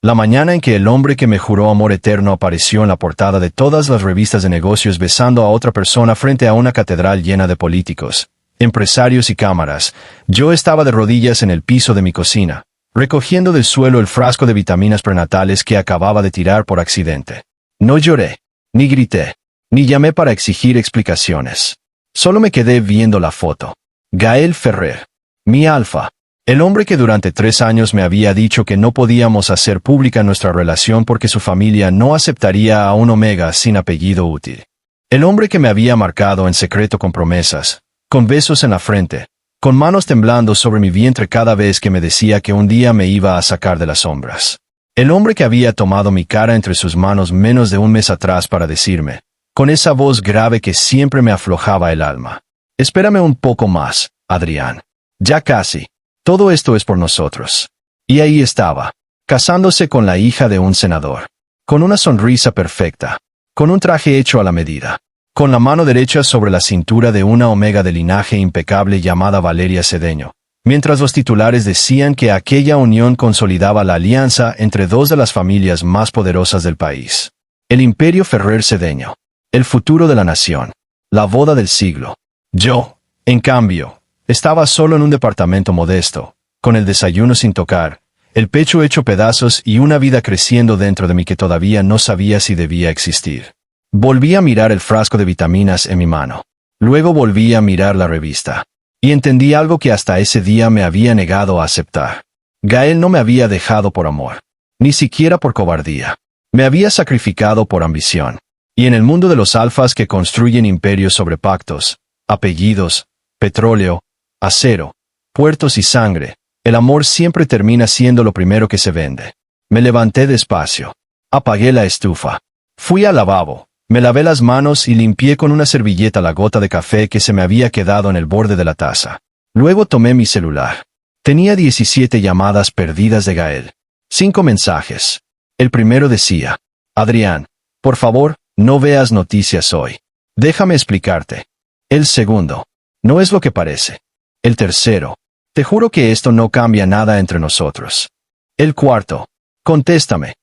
La mañana en que el hombre que me juró amor eterno apareció en la portada de todas las revistas de negocios besando a otra persona frente a una catedral llena de políticos, empresarios y cámaras, yo estaba de rodillas en el piso de mi cocina, recogiendo del suelo el frasco de vitaminas prenatales que acababa de tirar por accidente. No lloré, ni grité, ni llamé para exigir explicaciones. Solo me quedé viendo la foto. Gael Ferrer. Mi alfa. El hombre que durante 3 años me había dicho que no podíamos hacer pública nuestra relación porque su familia no aceptaría a un Omega sin apellido útil. El hombre que me había marcado en secreto con promesas, con besos en la frente, con manos temblando sobre mi vientre cada vez que me decía que un día me iba a sacar de las sombras. El hombre que había tomado mi cara entre sus manos menos de un mes atrás para decirme, con esa voz grave que siempre me aflojaba el alma: espérame un poco más, Adrián. Ya casi. Todo esto es por nosotros. Y ahí estaba, casándose con la hija de un senador, con una sonrisa perfecta, con un traje hecho a la medida, con la mano derecha sobre la cintura de una Omega de linaje impecable llamada Valeria Cedeño, mientras los titulares decían que aquella unión consolidaba la alianza entre dos de las familias más poderosas del país. El Imperio Ferrer Cedeño, el futuro de la nación, la boda del siglo. Yo, en cambio, estaba solo en un departamento modesto, con el desayuno sin tocar, el pecho hecho pedazos y una vida creciendo dentro de mí que todavía no sabía si debía existir. Volví a mirar el frasco de vitaminas en mi mano. Luego volví a mirar la revista. Y entendí algo que hasta ese día me había negado a aceptar. Gael no me había dejado por amor. Ni siquiera por cobardía. Me había sacrificado por ambición. Y en el mundo de los alfas que construyen imperios sobre pactos, apellidos, petróleo, acero, puertos y sangre, el amor siempre termina siendo lo primero que se vende. Me levanté despacio. Apagué la estufa. Fui al lavabo, me lavé las manos y limpié con una servilleta la gota de café que se me había quedado en el borde de la taza. Luego tomé mi celular. Tenía 17 llamadas perdidas de Gael. 5 mensajes. El primero decía: Adrián, por favor, no veas noticias hoy. Déjame explicarte. El segundo: no es lo que parece. El tercero: te juro que esto no cambia nada entre nosotros. El cuarto: contéstame.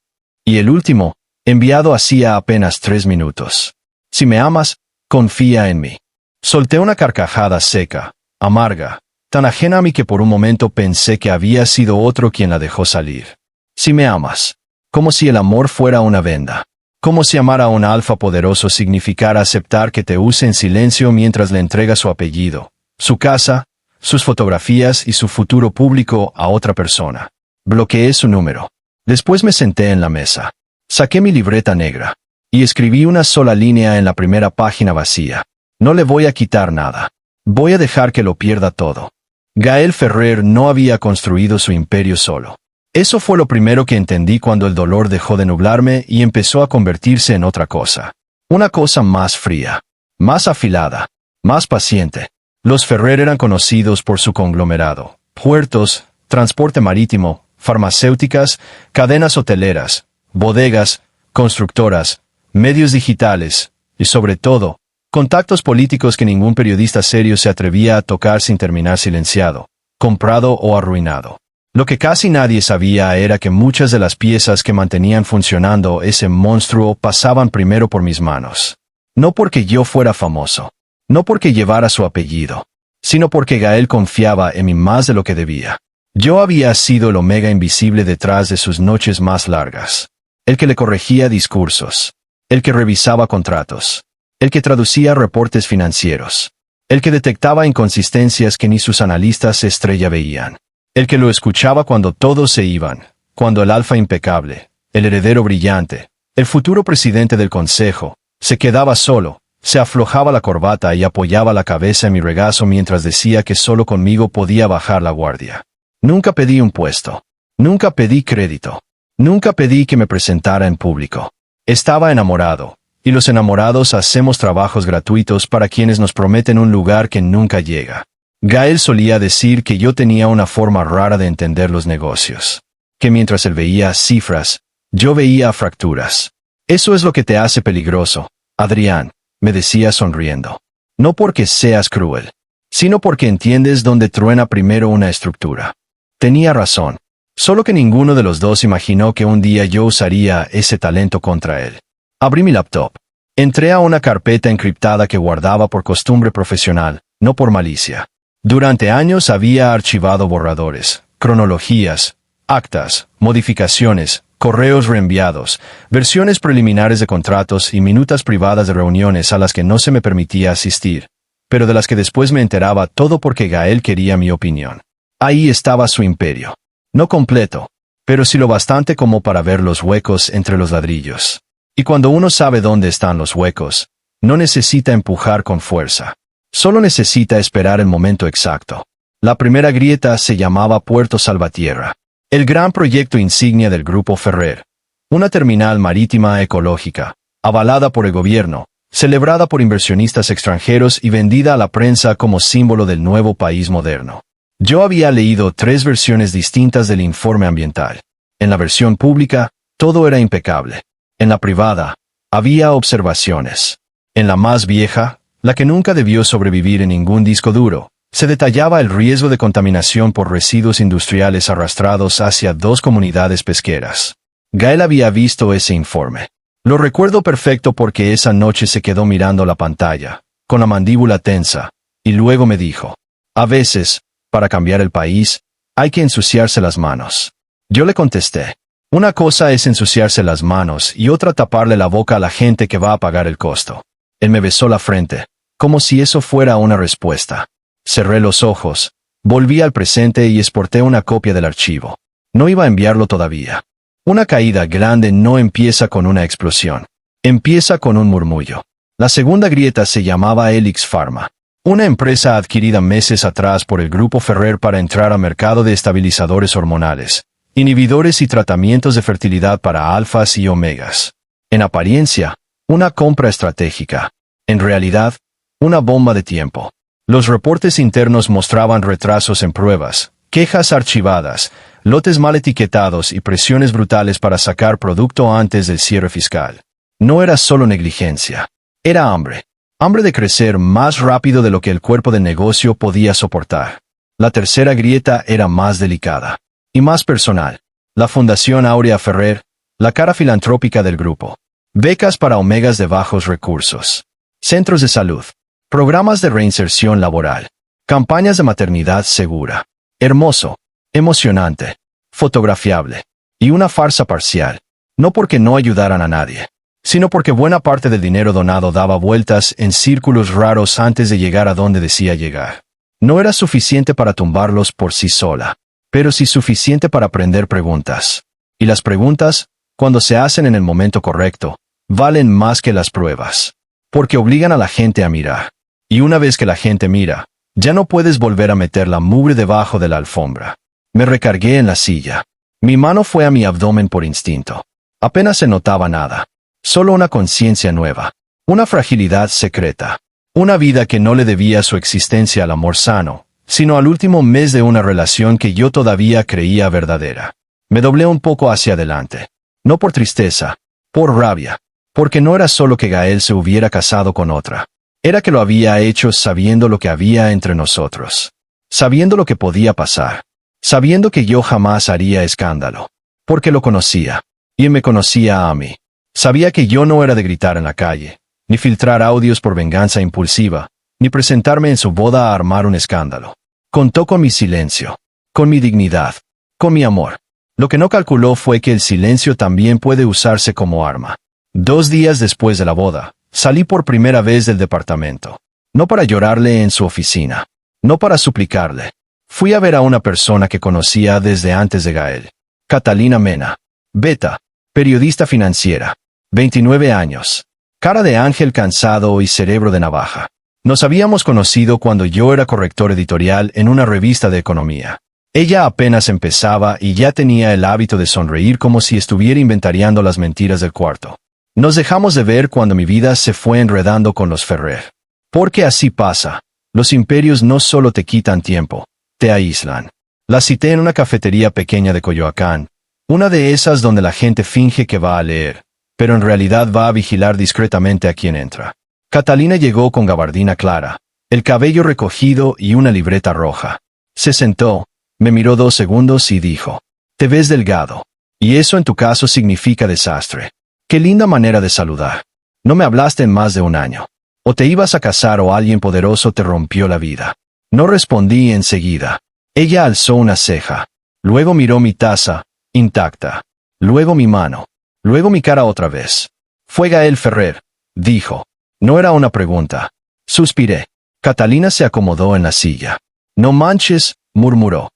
Y el último, enviado hacía apenas 3 minutos. Si me amas, confía en mí. Solté una carcajada seca, amarga, tan ajena a mí que por un momento pensé que había sido otro quien la dejó salir. Si me amas. Como si el amor fuera una venda. Como si amar a un alfa poderoso significara aceptar que te use en silencio mientras le entrega su apellido, su casa, sus fotografías y su futuro público a otra persona. Bloqueé su número. Después me senté en la mesa. Saqué mi libreta negra. Y escribí una sola línea en la primera página vacía. No le voy a quitar nada. Voy a dejar que lo pierda todo. Gael Ferrer no había construido su imperio solo. Eso fue lo primero que entendí cuando el dolor dejó de nublarme y empezó a convertirse en otra cosa. Una cosa más fría, más afilada, más paciente. Los Ferrer eran conocidos por su conglomerado: puertos, transporte marítimo, farmacéuticas, cadenas hoteleras, bodegas, constructoras, medios digitales, y sobre todo, contactos políticos que ningún periodista serio se atrevía a tocar sin terminar silenciado, comprado o arruinado. Lo que casi nadie sabía era que muchas de las piezas que mantenían funcionando ese monstruo pasaban primero por mis manos. No porque yo fuera famoso. No porque llevara su apellido, sino porque Gael confiaba en mí más de lo que debía. Yo había sido el Omega invisible detrás de sus noches más largas. El que le corregía discursos. El que revisaba contratos. El que traducía reportes financieros. El que detectaba inconsistencias que ni sus analistas estrella veían. El que lo escuchaba cuando todos se iban, cuando el alfa impecable, el heredero brillante, el futuro presidente del consejo, se quedaba solo. Se aflojaba la corbata y apoyaba la cabeza en mi regazo mientras decía que solo conmigo podía bajar la guardia. Nunca pedí un puesto. Nunca pedí crédito. Nunca pedí que me presentara en público. Estaba enamorado, y los enamorados hacemos trabajos gratuitos para quienes nos prometen un lugar que nunca llega. Gael solía decir que yo tenía una forma rara de entender los negocios. Que mientras él veía cifras, yo veía fracturas. Eso es lo que te hace peligroso, Adrián, me decía sonriendo. No porque seas cruel, sino porque entiendes dónde truena primero una estructura. Tenía razón. Solo que ninguno de los dos imaginó que un día yo usaría ese talento contra él. Abrí mi laptop. Entré a una carpeta encriptada que guardaba por costumbre profesional, no por malicia. Durante años había archivado borradores, cronologías, actas, modificaciones, correos reenviados, versiones preliminares de contratos y minutas privadas de reuniones a las que no se me permitía asistir, pero de las que después me enteraba todo porque Gael quería mi opinión. Ahí estaba su imperio. No completo, pero sí lo bastante como para ver los huecos entre los ladrillos. Y cuando uno sabe dónde están los huecos, no necesita empujar con fuerza. Solo necesita esperar el momento exacto. La primera grieta se llamaba Puerto Salvatierra, el gran proyecto insignia del Grupo Ferrer. Una terminal marítima ecológica, avalada por el gobierno, celebrada por inversionistas extranjeros y vendida a la prensa como símbolo del nuevo país moderno. Yo había leído 3 versiones distintas del informe ambiental. En la versión pública, todo era impecable. En la privada, había observaciones. En la más vieja, la que nunca debió sobrevivir en ningún disco duro, se detallaba el riesgo de contaminación por residuos industriales arrastrados hacia 2 comunidades pesqueras. Gael había visto ese informe. Lo recuerdo perfecto porque esa noche se quedó mirando la pantalla, con la mandíbula tensa, y luego me dijo: a veces, para cambiar el país, hay que ensuciarse las manos. Yo le contesté: una cosa es ensuciarse las manos y otra taparle la boca a la gente que va a pagar el costo. Él me besó la frente, como si eso fuera una respuesta. Cerré los ojos, volví al presente y exporté una copia del archivo. No iba a enviarlo todavía. Una caída grande no empieza con una explosión. Empieza con un murmullo. La segunda grieta se llamaba Helix Pharma, una empresa adquirida meses atrás por el Grupo Ferrer para entrar al mercado de estabilizadores hormonales, inhibidores y tratamientos de fertilidad para alfas y omegas. En apariencia, una compra estratégica. En realidad, una bomba de tiempo. Los reportes internos mostraban retrasos en pruebas, quejas archivadas, lotes mal etiquetados y presiones brutales para sacar producto antes del cierre fiscal. No era solo negligencia. Era hambre. Hambre de crecer más rápido de lo que el cuerpo de negocio podía soportar. La tercera grieta era más delicada y más personal. La Fundación Áurea Ferrer, la cara filantrópica del grupo. Becas para omegas de bajos recursos. Centros de salud. Programas de reinserción laboral. Campañas de maternidad segura. Hermoso. Emocionante. Fotografiable. Y una farsa parcial. No porque no ayudaran a nadie, sino porque buena parte del dinero donado daba vueltas en círculos raros antes de llegar a donde decía llegar. No era suficiente para tumbarlos por sí sola, pero sí suficiente para aprender preguntas. Y las preguntas, cuando se hacen en el momento correcto, valen más que las pruebas. Porque obligan a la gente a mirar. Y una vez que la gente mira, ya no puedes volver a meter la mugre debajo de la alfombra. Me recargué en la silla. Mi mano fue a mi abdomen por instinto. Apenas se notaba nada. Solo una conciencia nueva. Una fragilidad secreta. Una vida que no le debía su existencia al amor sano, sino al último mes de una relación que yo todavía creía verdadera. Me doblé un poco hacia adelante. No por tristeza, por rabia. Porque no era solo que Gael se hubiera casado con otra. Era que lo había hecho sabiendo lo que había entre nosotros. Sabiendo lo que podía pasar. Sabiendo que yo jamás haría escándalo. Porque lo conocía. Y él me conocía a mí. Sabía que yo no era de gritar en la calle, ni filtrar audios por venganza impulsiva, ni presentarme en su boda a armar un escándalo. Contó con mi silencio. Con mi dignidad. Con mi amor. Lo que no calculó fue que el silencio también puede usarse como arma. 2 días después de la boda, salí por primera vez del departamento. No para llorarle en su oficina. No para suplicarle. Fui a ver a una persona que conocía desde antes de Gael. Catalina Mena. Beta. Periodista financiera. 29 años. Cara de ángel cansado y cerebro de navaja. Nos habíamos conocido cuando yo era corrector editorial en una revista de economía. Ella apenas empezaba y ya tenía el hábito de sonreír como si estuviera inventariando las mentiras del cuarto. Nos dejamos de ver cuando mi vida se fue enredando con los Ferrer. Porque así pasa. Los imperios no solo te quitan tiempo, te aíslan. La cité en una cafetería pequeña de Coyoacán, una de esas donde la gente finge que va a leer, pero en realidad va a vigilar discretamente a quien entra. Catalina llegó con gabardina clara, el cabello recogido y una libreta roja. Se sentó, me miró 2 segundos y dijo: Te ves delgado. Y eso en tu caso significa desastre. Qué linda manera de saludar. No me hablaste en más de un año. O te ibas a casar o alguien poderoso te rompió la vida. No respondí enseguida. Ella alzó una ceja. Luego miró mi taza, intacta. Luego mi mano. Luego mi cara otra vez. Fue Gael Ferrer, dijo. No era una pregunta. Suspiré. Catalina se acomodó en la silla. No manches, murmuró.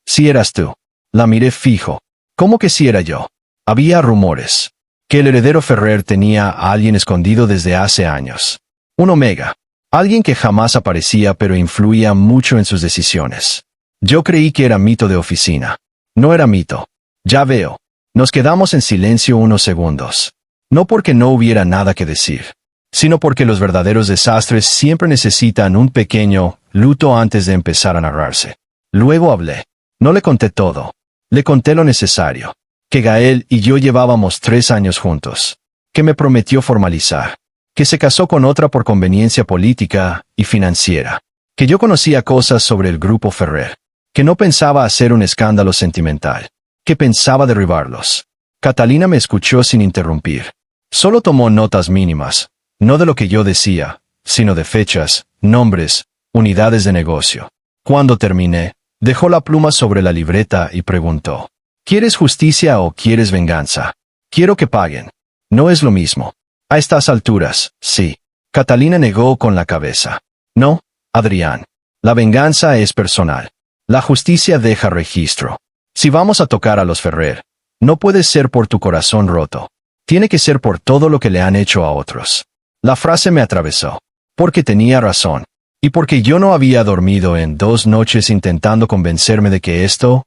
Si eras tú. La miré fijo. ¿Cómo que si era yo? Había rumores. Que el heredero Ferrer tenía a alguien escondido desde hace años. Un Omega. Alguien que jamás aparecía pero influía mucho en sus decisiones. Yo creí que era mito de oficina. No era mito. Ya veo. Nos quedamos en silencio unos segundos. No porque no hubiera nada que decir, sino porque los verdaderos desastres siempre necesitan un pequeño luto antes de empezar a narrarse. Luego hablé. No le conté todo. Le conté lo necesario. Que Gael y yo llevábamos 3 años juntos. Que me prometió formalizar. Que se casó con otra por conveniencia política y financiera. Que yo conocía cosas sobre el grupo Ferrer. Que no pensaba hacer un escándalo sentimental. Que pensaba derribarlos. Catalina me escuchó sin interrumpir. Solo tomó notas mínimas, no de lo que yo decía, sino de fechas, nombres, unidades de negocio. Cuando terminé, dejó la pluma sobre la libreta y preguntó: ¿Quieres justicia o quieres venganza? Quiero que paguen. No es lo mismo. A estas alturas, sí. Catalina negó con la cabeza. No, Adrián. La venganza es personal. La justicia deja registro. Si vamos a tocar a los Ferrer, no puede ser por tu corazón roto. Tiene que ser por todo lo que le han hecho a otros. La frase me atravesó. Porque tenía razón. Y porque yo no había dormido en 2 noches intentando convencerme de que esto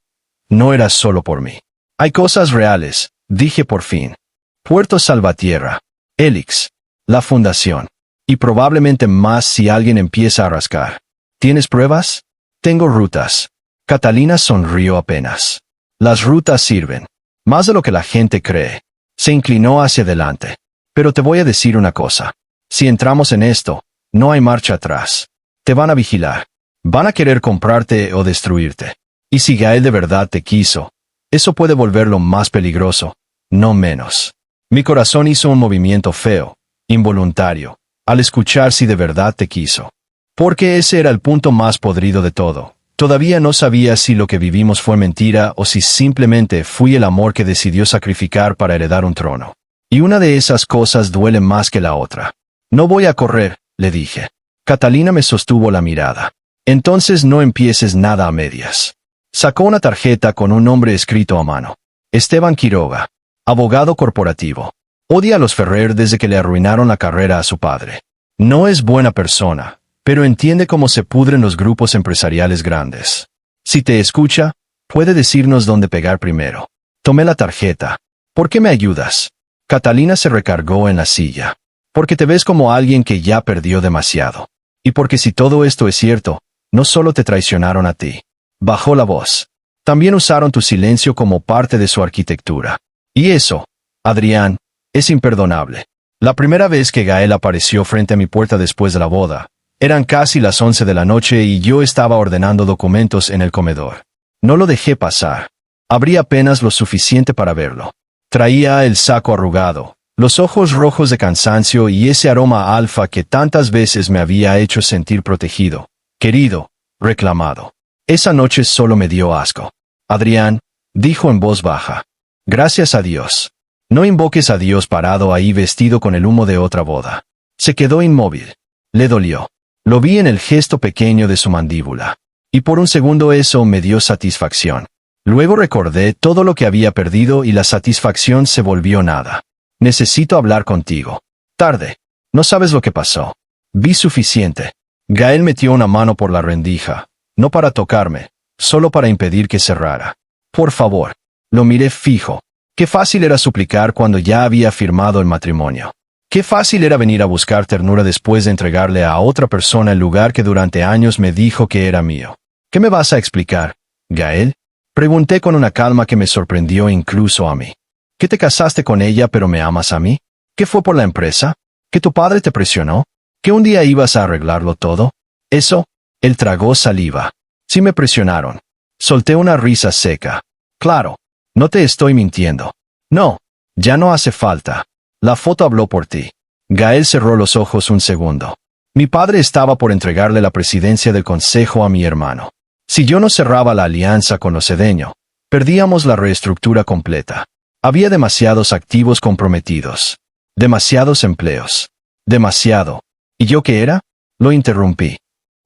no era solo por mí. Hay cosas reales, dije por fin. Puerto Salvatierra, Elix, la fundación. Y probablemente más si alguien empieza a rascar. ¿Tienes pruebas? Tengo rutas. Catalina sonrió apenas. Las rutas sirven. Más de lo que la gente cree. Se inclinó hacia adelante. Pero te voy a decir una cosa. Si entramos en esto, no hay marcha atrás. Te van a vigilar. Van a querer comprarte o destruirte. Y si Gael de verdad te quiso, eso puede volverlo más peligroso, no menos. Mi corazón hizo un movimiento feo, involuntario, al escuchar si de verdad te quiso. Porque ese era el punto más podrido de todo. Todavía no sabía si lo que vivimos fue mentira o si simplemente fui el amor que decidió sacrificar para heredar un trono. Y una de esas cosas duele más que la otra. No voy a correr, le dije. Catalina me sostuvo la mirada. Entonces no empieces nada a medias. Sacó una tarjeta con un nombre escrito a mano. Esteban Quiroga. Abogado corporativo. Odia a los Ferrer desde que le arruinaron la carrera a su padre. No es buena persona, pero entiende cómo se pudren los grupos empresariales grandes. Si te escucha, puede decirnos dónde pegar primero. Tomé la tarjeta. ¿Por qué me ayudas? Catalina se recargó en la silla. Porque te ves como alguien que ya perdió demasiado. Y porque si todo esto es cierto, no solo te traicionaron a ti. Bajó la voz. También usaron tu silencio como parte de su arquitectura. Y eso, Adrián, es imperdonable. La primera vez que Gael apareció frente a mi puerta después de la boda, eran casi las 11 de la noche y yo estaba ordenando documentos en el comedor. No lo dejé pasar. Abrí apenas lo suficiente para verlo. Traía el saco arrugado, los ojos rojos de cansancio y ese aroma alfa que tantas veces me había hecho sentir protegido, querido, reclamado. Esa noche solo me dio asco. Adrián, dijo en voz baja. Gracias a Dios. No invoques a Dios parado ahí vestido con el humo de otra boda. Se quedó inmóvil. Le dolió. Lo vi en el gesto pequeño de su mandíbula. Y por un segundo eso me dio satisfacción. Luego recordé todo lo que había perdido y la satisfacción se volvió nada. Necesito hablar contigo. Tarde. No sabes lo que pasó. Vi suficiente. Gael metió una mano por la rendija. No para tocarme, solo para impedir que cerrara. Por favor. Lo miré fijo. Qué fácil era suplicar cuando ya había firmado el matrimonio. Qué fácil era venir a buscar ternura después de entregarle a otra persona el lugar que durante años me dijo que era mío. ¿Qué me vas a explicar, Gael? Pregunté con una calma que me sorprendió incluso a mí. ¿Que te casaste con ella pero me amas a mí? ¿Que fue por la empresa? ¿Que tu padre te presionó? ¿Que un día ibas a arreglarlo todo? Eso, él tragó saliva. Sí me presionaron. Solté una risa seca. Claro. No te estoy mintiendo. No. Ya no hace falta. La foto habló por ti. Gael cerró los ojos un segundo. Mi padre estaba por entregarle la presidencia del consejo a mi hermano. Si yo no cerraba la alianza con los Cedeño, perdíamos la reestructura completa. Había demasiados activos comprometidos. Demasiados empleos. Demasiado. ¿Y yo qué era? Lo interrumpí.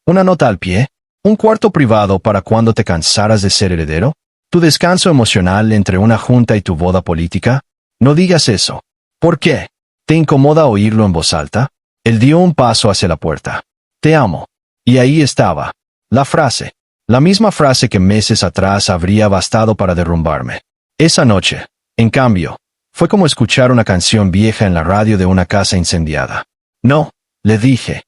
¿Una nota al pie? ¿Un cuarto privado para cuando te cansaras de ser heredero? ¿Tu descanso emocional entre una junta y tu boda política? No digas eso. ¿Por qué? ¿Te incomoda oírlo en voz alta? Él dio un paso hacia la puerta. Te amo. Y ahí estaba. La frase. La misma frase que meses atrás habría bastado para derrumbarme. Esa noche, en cambio, fue como escuchar una canción vieja en la radio de una casa incendiada. No, le dije.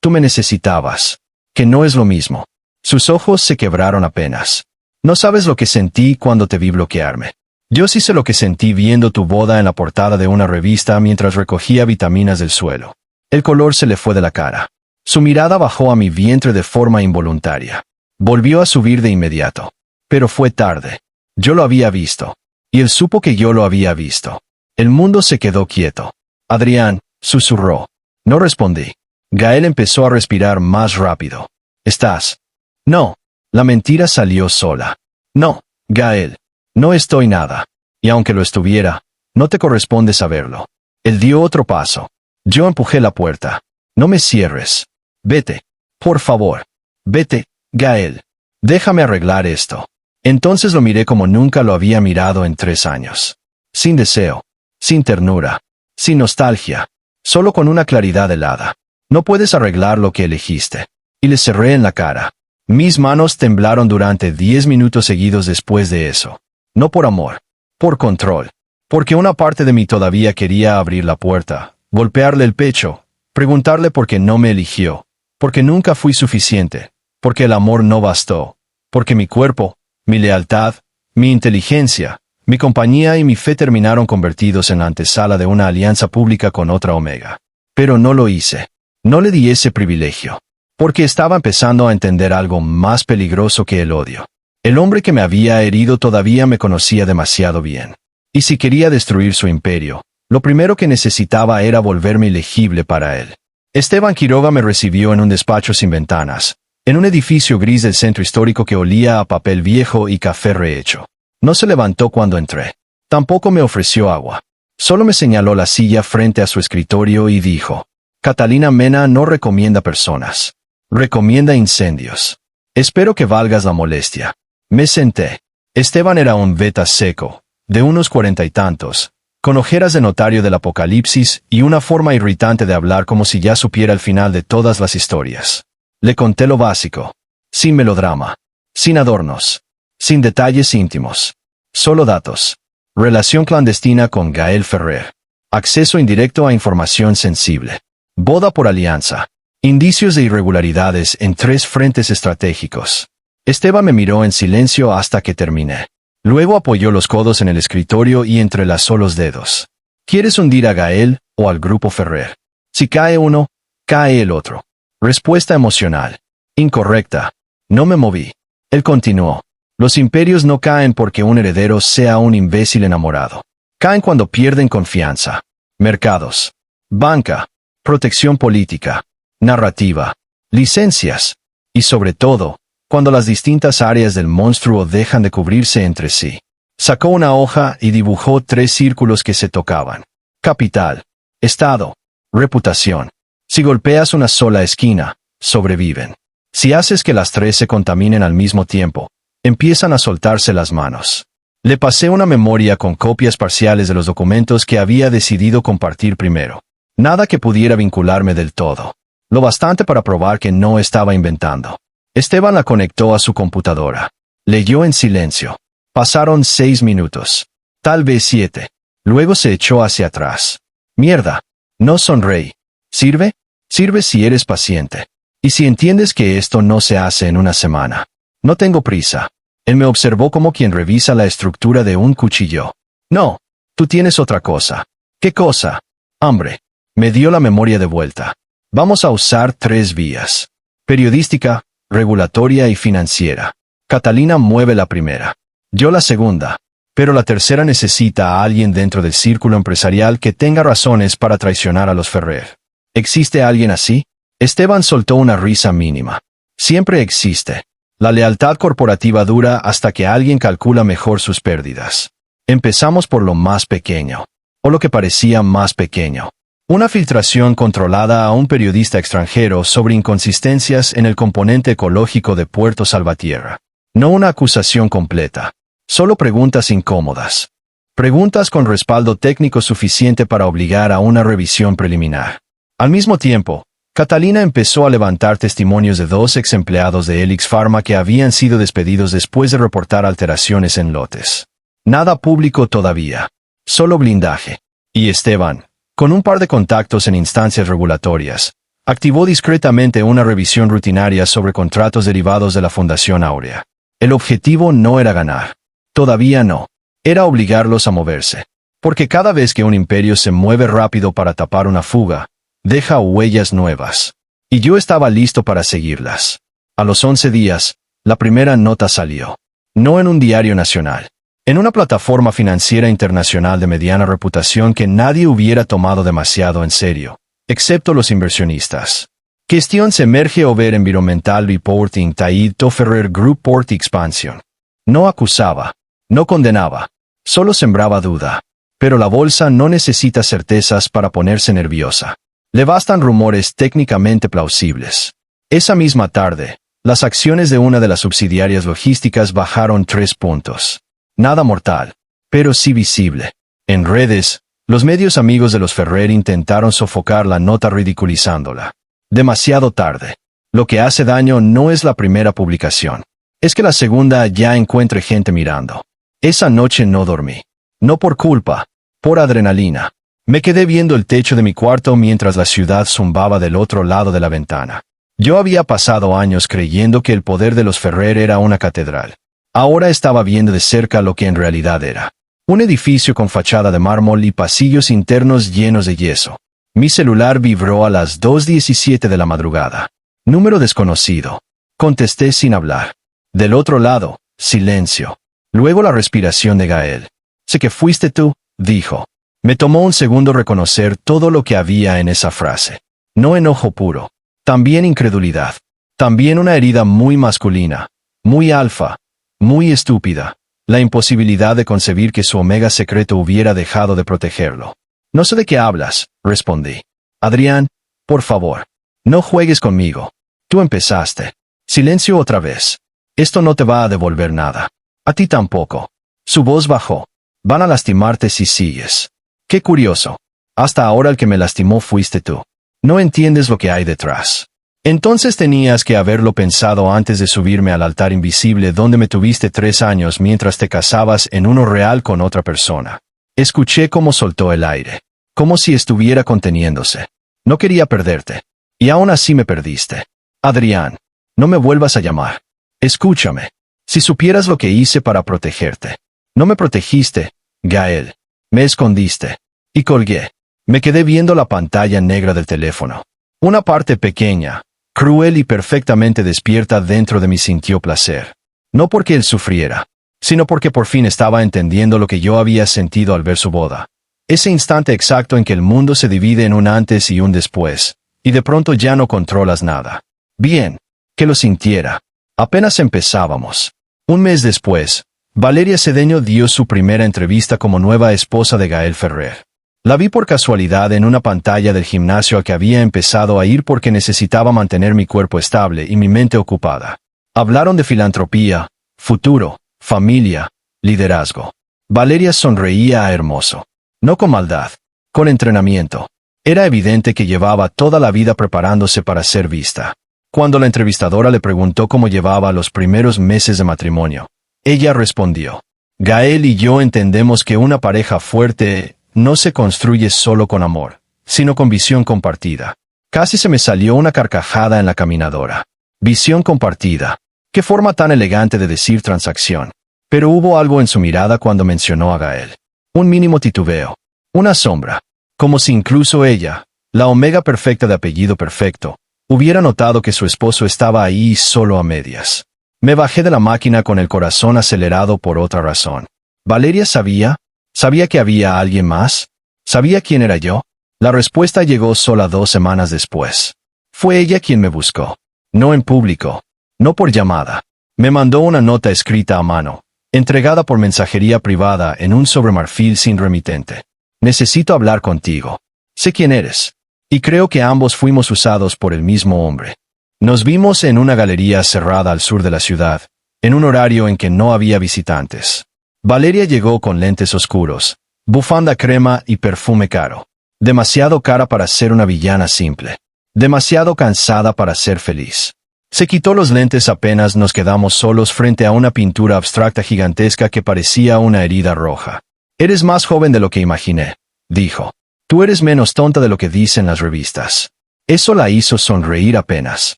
Tú me necesitabas. Que no es lo mismo. Sus ojos se quebraron apenas. No sabes lo que sentí cuando te vi bloquearme. Yo sí sé lo que sentí viendo tu boda en la portada de una revista mientras recogía vitaminas del suelo. El color se le fue de la cara. Su mirada bajó a mi vientre de forma involuntaria. Volvió a subir de inmediato. Pero fue tarde. Yo lo había visto. Y él supo que yo lo había visto. El mundo se quedó quieto. Adrián, susurró. No respondí. Gael empezó a respirar más rápido. ¿Estás? No. La mentira salió sola. No, Gael. No estoy nada. Y aunque lo estuviera, no te corresponde saberlo. Él dio otro paso. Yo empujé la puerta. No me cierres. Vete. Por favor. Vete, Gael. Déjame arreglar esto. Entonces lo miré como nunca lo había mirado en 3 años. Sin deseo. Sin ternura. Sin nostalgia. Solo con una claridad helada. No puedes arreglar lo que elegiste. Y le cerré en la cara. Mis manos temblaron durante 10 minutos seguidos después de eso. No por amor. Por control. Porque una parte de mí todavía quería abrir la puerta, golpearle el pecho, preguntarle por qué no me eligió, porque nunca fui suficiente, porque el amor no bastó, porque mi cuerpo, mi lealtad, mi inteligencia, mi compañía y mi fe terminaron convertidos en la antesala de una alianza pública con otra Omega. Pero no lo hice. No le di ese privilegio. Porque estaba empezando a entender algo más peligroso que el odio. El hombre que me había herido todavía me conocía demasiado bien. Y si quería destruir su imperio, lo primero que necesitaba era volverme ilegible para él. Esteban Quiroga me recibió en un despacho sin ventanas, en un edificio gris del centro histórico que olía a papel viejo y café rehecho. No se levantó cuando entré. Tampoco me ofreció agua. Solo me señaló la silla frente a su escritorio y dijo: Catalina Mena no recomienda personas. Recomienda incendios. Espero que valgas la molestia. Me senté. Esteban era un beta seco, de unos 40 y tantos, con ojeras de notario del apocalipsis y una forma irritante de hablar como si ya supiera el final de todas las historias. Le conté lo básico. Sin melodrama. Sin adornos. Sin detalles íntimos. Solo datos. Relación clandestina con Gael Ferrer. Acceso indirecto a información sensible. Boda por alianza. Indicios de irregularidades en 3 frentes estratégicos. Esteban me miró en silencio hasta que terminé. Luego apoyó los codos en el escritorio y entrelazó los dedos. ¿Quieres hundir a Gael o al grupo Ferrer? Si cae uno, cae el otro. Respuesta emocional. Incorrecta. No me moví. Él continuó. Los imperios no caen porque un heredero sea un imbécil enamorado. Caen cuando pierden confianza. Mercados. Banca. Protección política. Narrativa. Licencias. Y sobre todo, cuando las distintas áreas del monstruo dejan de cubrirse entre sí. Sacó una hoja y dibujó 3 círculos que se tocaban. Capital. Estado. Reputación. Si golpeas una sola esquina, sobreviven. Si haces que las 3 se contaminen al mismo tiempo, empiezan a soltarse las manos. Le pasé una memoria con copias parciales de los documentos que había decidido compartir primero. Nada que pudiera vincularme del todo. Lo bastante para probar que no estaba inventando. Esteban la conectó a su computadora. Leyó en silencio. Pasaron 6 minutos. Tal vez 7. Luego se echó hacia atrás. Mierda. No sonreí. ¿Sirve? Sirve si eres paciente. Y si entiendes que esto no se hace en una semana. No tengo prisa. Él me observó como quien revisa la estructura de un cuchillo. No. Tú tienes otra cosa. ¿Qué cosa? Hambre. Me dio la memoria de vuelta. Vamos a usar 3 vías. Periodística, regulatoria y financiera. Catalina mueve la primera. Yo la segunda. Pero la tercera necesita a alguien dentro del círculo empresarial que tenga razones para traicionar a los Ferrer. ¿Existe alguien así? Esteban soltó una risa mínima. Siempre existe. La lealtad corporativa dura hasta que alguien calcula mejor sus pérdidas. Empezamos por lo más pequeño. O lo que parecía más pequeño. Una filtración controlada a un periodista extranjero sobre inconsistencias en el componente ecológico de Puerto Salvatierra. No una acusación completa. Solo preguntas incómodas. Preguntas con respaldo técnico suficiente para obligar a una revisión preliminar. Al mismo tiempo, Catalina empezó a levantar testimonios de 2 ex empleados de Helix Pharma que habían sido despedidos después de reportar alteraciones en lotes. Nada público todavía. Solo blindaje. Y Esteban, con un par de contactos en instancias regulatorias, activó discretamente una revisión rutinaria sobre contratos derivados de la Fundación Áurea. El objetivo no era ganar. Todavía no. Era obligarlos a moverse. Porque cada vez que un imperio se mueve rápido para tapar una fuga, deja huellas nuevas. Y yo estaba listo para seguirlas. A los 11 días, la primera nota salió. No en un diario nacional. En una plataforma financiera internacional de mediana reputación que nadie hubiera tomado demasiado en serio, excepto los inversionistas. Questions emerge over environmental reporting Taid to Ferrer Group Port Expansion. No acusaba. No condenaba. Solo sembraba duda. Pero la bolsa no necesita certezas para ponerse nerviosa. Le bastan rumores técnicamente plausibles. Esa misma tarde, las acciones de una de las subsidiarias logísticas bajaron 3 puntos. Nada mortal, pero sí visible. En redes, los medios amigos de los Ferrer intentaron sofocar la nota ridiculizándola. Demasiado tarde. Lo que hace daño no es la primera publicación. Es que la segunda ya encuentre gente mirando. Esa noche no dormí. No por culpa, por adrenalina. Me quedé viendo el techo de mi cuarto mientras la ciudad zumbaba del otro lado de la ventana. Yo había pasado años creyendo que el poder de los Ferrer era una catedral. Ahora estaba viendo de cerca lo que en realidad era. Un edificio con fachada de mármol y pasillos internos llenos de yeso. Mi celular vibró a las 2:17 de la madrugada. Número desconocido. Contesté sin hablar. Del otro lado, silencio. Luego la respiración de Gael. Sé que fuiste tú, dijo. Me tomó un segundo reconocer todo lo que había en esa frase. No enojo puro. También incredulidad. También una herida muy masculina. Muy alfa. Muy estúpida. La imposibilidad de concebir que su omega secreto hubiera dejado de protegerlo. No sé de qué hablas, respondí. Adrián, por favor. No juegues conmigo. Tú empezaste. Silencio otra vez. Esto no te va a devolver nada. A ti tampoco. Su voz bajó. Van a lastimarte si sigues. Qué curioso. Hasta ahora el que me lastimó fuiste tú. No entiendes lo que hay detrás. Entonces tenías que haberlo pensado antes de subirme al altar invisible donde me tuviste 3 años mientras te casabas en uno real con otra persona. Escuché cómo soltó el aire. Como si estuviera conteniéndose. No quería perderte. Y aún así me perdiste. Adrián, no me vuelvas a llamar. Escúchame. Si supieras lo que hice para protegerte. No me protegiste, Gael. Me escondiste. Y colgué. Me quedé viendo la pantalla negra del teléfono. Una parte pequeña, cruel y perfectamente despierta dentro de mí sintió placer. No porque él sufriera, sino porque por fin estaba entendiendo lo que yo había sentido al ver su boda. Ese instante exacto en que el mundo se divide en un antes y un después, y de pronto ya no controlas nada. Bien, que lo sintiera. Apenas empezábamos. Un mes después, Valeria Cedeño dio su primera entrevista como nueva esposa de Gael Ferrer. La vi por casualidad en una pantalla del gimnasio al que había empezado a ir porque necesitaba mantener mi cuerpo estable y mi mente ocupada. Hablaron de filantropía, futuro, familia, liderazgo. Valeria sonreía a hermoso. No con maldad, con entrenamiento. Era evidente que llevaba toda la vida preparándose para ser vista. Cuando la entrevistadora le preguntó cómo llevaba los primeros meses de matrimonio, ella respondió: Gael y yo entendemos que una pareja fuerte no se construye solo con amor, sino con visión compartida. Casi se me salió una carcajada en la caminadora. Visión compartida. Qué forma tan elegante de decir transacción. Pero hubo algo en su mirada cuando mencionó a Gael. Un mínimo titubeo. Una sombra. Como si incluso ella, la omega perfecta de apellido perfecto, hubiera notado que su esposo estaba ahí solo a medias. Me bajé de la máquina con el corazón acelerado por otra razón. ¿Valeria sabía? ¿Sabía que había alguien más? ¿Sabía quién era yo? La respuesta llegó sola 2 semanas después. Fue ella quien me buscó. No en público. No por llamada. Me mandó una nota escrita a mano, entregada por mensajería privada en un sobre marfil sin remitente. Necesito hablar contigo. Sé quién eres. Y creo que ambos fuimos usados por el mismo hombre. Nos vimos en una galería cerrada al sur de la ciudad, en un horario en que no había visitantes. Valeria llegó con lentes oscuros, bufanda crema y perfume caro. Demasiado cara para ser una villana simple. Demasiado cansada para ser feliz. Se quitó los lentes apenas nos quedamos solos frente a una pintura abstracta gigantesca que parecía una herida roja. Eres más joven de lo que imaginé, dijo. Tú eres menos tonta de lo que dicen las revistas. Eso la hizo sonreír apenas.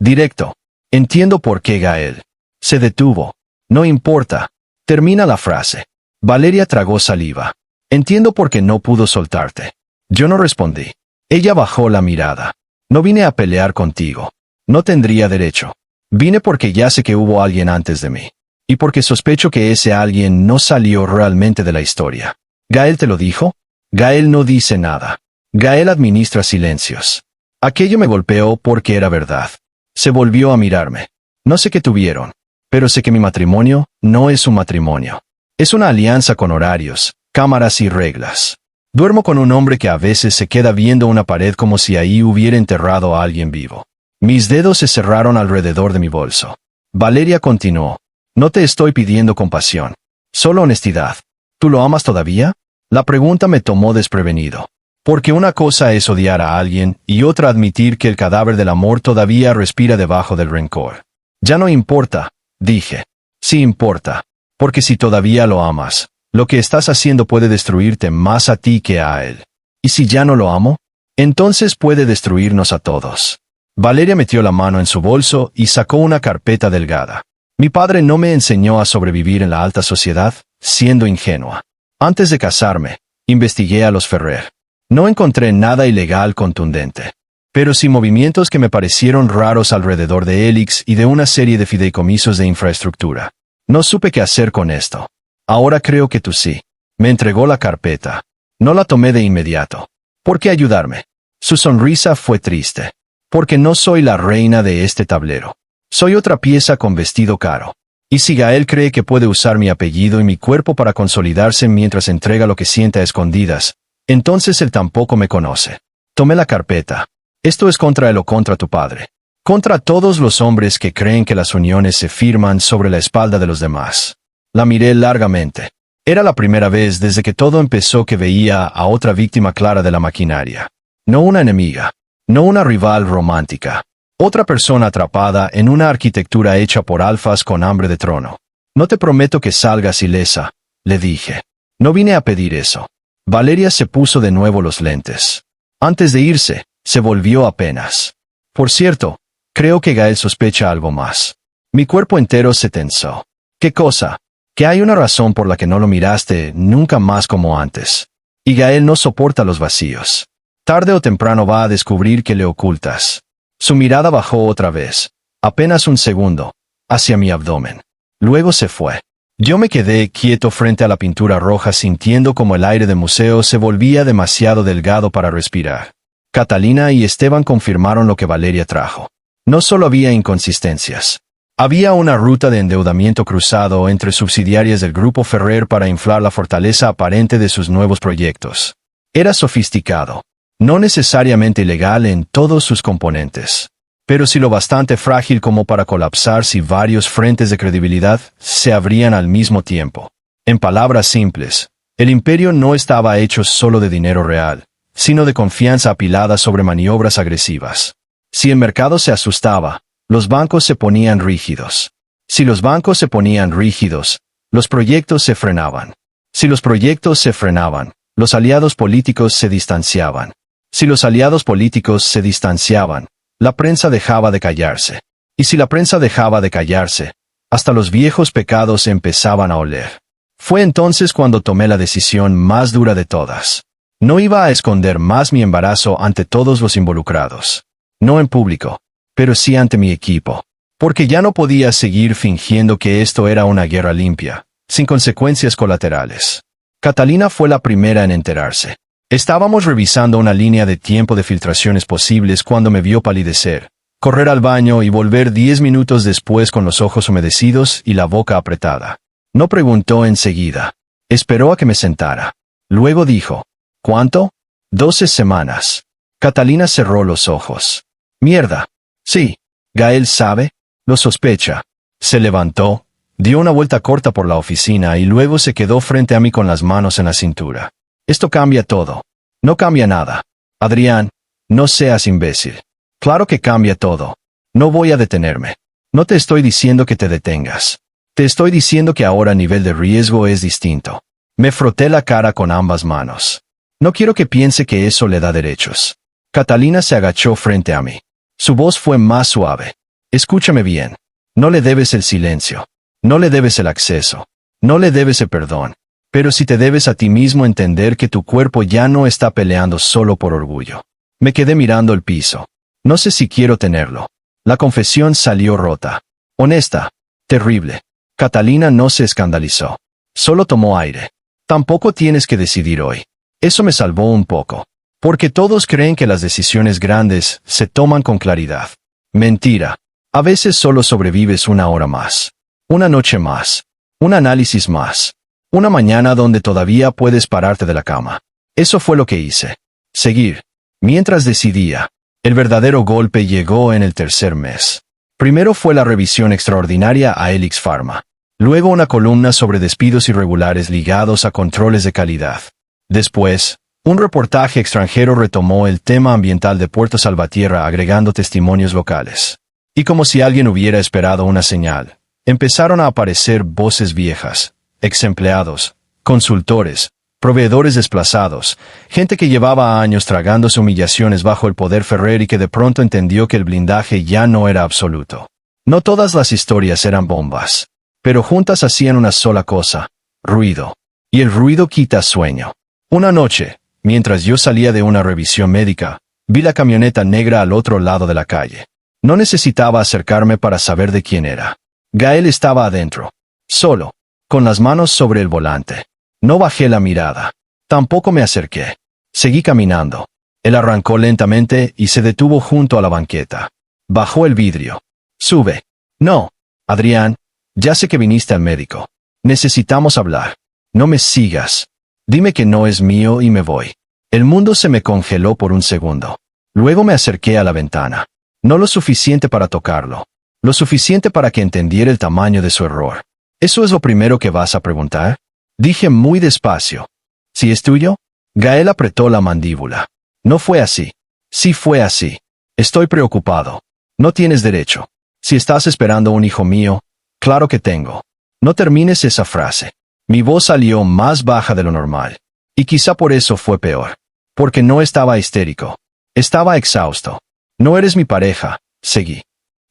Directo. Entiendo por qué Gael. Se detuvo. No importa. Termina la frase. Valeria tragó saliva. Entiendo por qué no pudo soltarte. Yo no respondí. Ella bajó la mirada. No vine a pelear contigo. No tendría derecho. Vine porque ya sé que hubo alguien antes de mí. Y porque sospecho que ese alguien no salió realmente de la historia. ¿Gael te lo dijo? Gael no dice nada. Gael administra silencios. Aquello me golpeó porque era verdad. Se volvió a mirarme. No sé qué tuvieron, pero sé que mi matrimonio no es un matrimonio. Es una alianza con horarios, cámaras y reglas. Duermo con un hombre que a veces se queda viendo una pared como si ahí hubiera enterrado a alguien vivo. Mis dedos se cerraron alrededor de mi bolso. Valeria continuó. No te estoy pidiendo compasión. Solo honestidad. ¿Tú lo amas todavía? La pregunta me tomó desprevenido. Porque una cosa es odiar a alguien y otra admitir que el cadáver del amor todavía respira debajo del rencor. Ya no importa, dije. Sí importa. Porque si todavía lo amas, lo que estás haciendo puede destruirte más a ti que a él. ¿Y si ya no lo amo? Entonces puede destruirnos a todos. Valeria metió la mano en su bolso y sacó una carpeta delgada. Mi padre no me enseñó a sobrevivir en la alta sociedad, siendo ingenua. Antes de casarme, investigué a los Ferrer. No encontré nada ilegal contundente. Pero sí movimientos que me parecieron raros alrededor de Elix y de una serie de fideicomisos de infraestructura. No supe qué hacer con esto. Ahora creo que tú sí. Me entregó la carpeta. No la tomé de inmediato. ¿Por qué ayudarme? Su sonrisa fue triste. Porque no soy la reina de este tablero. Soy otra pieza con vestido caro. Y si Gael cree que puede usar mi apellido y mi cuerpo para consolidarse mientras entrega lo que siente a escondidas, entonces él tampoco me conoce. Tomé la carpeta. Esto es contra él o contra tu padre. Contra todos los hombres que creen que las uniones se firman sobre la espalda de los demás. La miré largamente. Era la primera vez desde que todo empezó que veía a otra víctima clara de la maquinaria. No una enemiga. No una rival romántica. Otra persona atrapada en una arquitectura hecha por alfas con hambre de trono. No te prometo que salgas ilesa, le dije. No vine a pedir eso. Valeria se puso de nuevo los lentes. Antes de irse, se volvió apenas. Por cierto, creo que Gael sospecha algo más. Mi cuerpo entero se tensó. ¿Qué cosa? Que hay una razón por la que no lo miraste nunca más como antes. Y Gael no soporta los vacíos. Tarde o temprano va a descubrir que le ocultas. Su mirada bajó otra vez, apenas un segundo, hacia mi abdomen. Luego se fue. Yo me quedé quieto frente a la pintura roja sintiendo como el aire de museo se volvía demasiado delgado para respirar. Catalina y Esteban confirmaron lo que Valeria trajo. No solo había inconsistencias. Había una ruta de endeudamiento cruzado entre subsidiarias del Grupo Ferrer para inflar la fortaleza aparente de sus nuevos proyectos. Era sofisticado. No necesariamente ilegal en todos sus componentes, pero sí lo bastante frágil como para colapsar si varios frentes de credibilidad se abrían al mismo tiempo. En palabras simples, el imperio no estaba hecho solo de dinero real, sino de confianza apilada sobre maniobras agresivas. Si el mercado se asustaba, los bancos se ponían rígidos. Si los bancos se ponían rígidos, los proyectos se frenaban. Si los proyectos se frenaban, los aliados políticos se distanciaban. Si los aliados políticos se distanciaban, la prensa dejaba de callarse. Y si la prensa dejaba de callarse, hasta los viejos pecados empezaban a oler. Fue entonces cuando tomé la decisión más dura de todas. No iba a esconder más mi embarazo ante todos los involucrados. No en público, pero sí ante mi equipo. Porque ya no podía seguir fingiendo que esto era una guerra limpia, sin consecuencias colaterales. Catalina fue la primera en enterarse. Estábamos revisando una línea de tiempo de filtraciones posibles cuando me vio palidecer, correr al baño y volver 10 minutos después con los ojos humedecidos y la boca apretada. No preguntó enseguida. Esperó a que me sentara. Luego dijo, ¿cuánto? 12 semanas. Catalina cerró los ojos. Mierda. Sí. Gael sabe. Lo sospecha. Se levantó, dio una vuelta corta por la oficina y luego se quedó frente a mí con las manos en la cintura. Esto cambia todo. No cambia nada. Adrián, no seas imbécil. Claro que cambia todo. No voy a detenerme. No te estoy diciendo que te detengas. Te estoy diciendo que ahora el nivel de riesgo es distinto. Me froté la cara con ambas manos. No quiero que piense que eso le da derechos. Catalina se agachó frente a mí. Su voz fue más suave. Escúchame bien. No le debes el silencio. No le debes el acceso. No le debes el perdón. Pero sí te debes a ti mismo entender que tu cuerpo ya no está peleando solo por orgullo. Me quedé mirando el piso. No sé si quiero tenerlo. La confesión salió rota. Honesta. Terrible. Catalina no se escandalizó. Solo tomó aire. Tampoco tienes que decidir hoy. Eso me salvó un poco. Porque todos creen que las decisiones grandes se toman con claridad. Mentira. A veces solo sobrevives una hora más. Una noche más. Un análisis más. Una mañana donde todavía puedes pararte de la cama. Eso fue lo que hice. Seguir. Mientras decidía. El verdadero golpe llegó en el tercer mes. Primero fue la revisión extraordinaria a Helix Pharma. Luego una columna sobre despidos irregulares ligados a controles de calidad. Después, un reportaje extranjero retomó el tema ambiental de Puerto Salvatierra agregando testimonios locales. Y como si alguien hubiera esperado una señal, empezaron a aparecer voces viejas. Ex-empleados, consultores, proveedores desplazados, gente que llevaba años tragándose humillaciones bajo el poder Ferrer y que de pronto entendió que el blindaje ya no era absoluto. No todas las historias eran bombas, pero juntas hacían una sola cosa, ruido. Y el ruido quita sueño. Una noche, mientras yo salía de una revisión médica, vi la camioneta negra al otro lado de la calle. No necesitaba acercarme para saber de quién era. Gael estaba adentro, solo, con las manos sobre el volante. No bajé la mirada. Tampoco me acerqué. Seguí caminando. Él arrancó lentamente y se detuvo junto a la banqueta. Bajó el vidrio. Sube. No, Adrián, ya sé que viniste al médico. Necesitamos hablar. No me sigas. Dime que no es mío y me voy. El mundo se me congeló por un segundo. Luego me acerqué a la ventana. No lo suficiente para tocarlo. Lo suficiente para que entendiera el tamaño de su error. ¿Eso es lo primero que vas a preguntar? Dije muy despacio. ¿Si es tuyo? Gael apretó la mandíbula. No fue así. Sí fue así. Estoy preocupado. No tienes derecho. Si estás esperando un hijo mío, claro que tengo. No termines esa frase. Mi voz salió más baja de lo normal. Y quizá por eso fue peor. Porque no estaba histérico. Estaba exhausto. No eres mi pareja, seguí.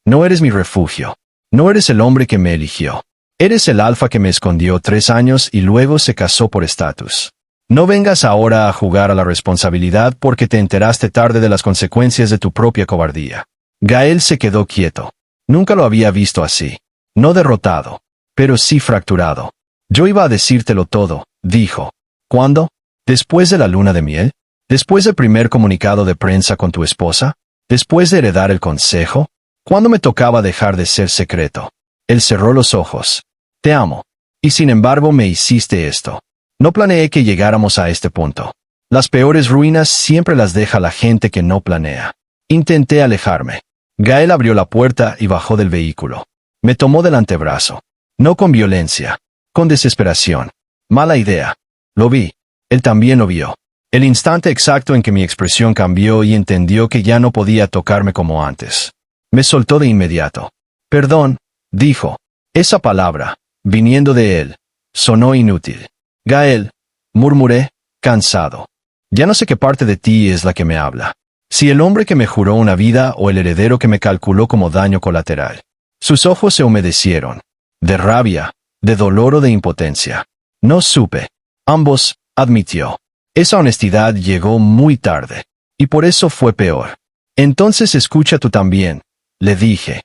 No eres mi refugio. No eres el hombre que me eligió. Eres el alfa que me escondió 3 años y luego se casó por estatus. No vengas ahora a jugar a la responsabilidad porque te enteraste tarde de las consecuencias de tu propia cobardía. Gael se quedó quieto. Nunca lo había visto así. No derrotado, pero sí fracturado. Yo iba a decírtelo todo, dijo. ¿Cuándo? ¿Después de la luna de miel? ¿Después del primer comunicado de prensa con tu esposa? ¿Después de heredar el consejo? ¿Cuándo me tocaba dejar de ser secreto? Él cerró los ojos. Te amo. Y sin embargo me hiciste esto. No planeé que llegáramos a este punto. Las peores ruinas siempre las deja la gente que no planea. Intenté alejarme. Gael abrió la puerta y bajó del vehículo. Me tomó del antebrazo. No con violencia. Con desesperación. Mala idea. Lo vi. Él también lo vio. El instante exacto en que mi expresión cambió y entendió que ya no podía tocarme como antes. Me soltó de inmediato. Perdón, dijo. Esa palabra, viniendo de él, sonó inútil. Gael, murmuré, cansado. Ya no sé qué parte de ti es la que me habla. Si el hombre que me juró una vida o el heredero que me calculó como daño colateral. Sus ojos se humedecieron. De rabia, de dolor o de impotencia. No supe. Ambos, admitió. Esa honestidad llegó muy tarde. Y por eso fue peor. Entonces escucha tú también, le dije.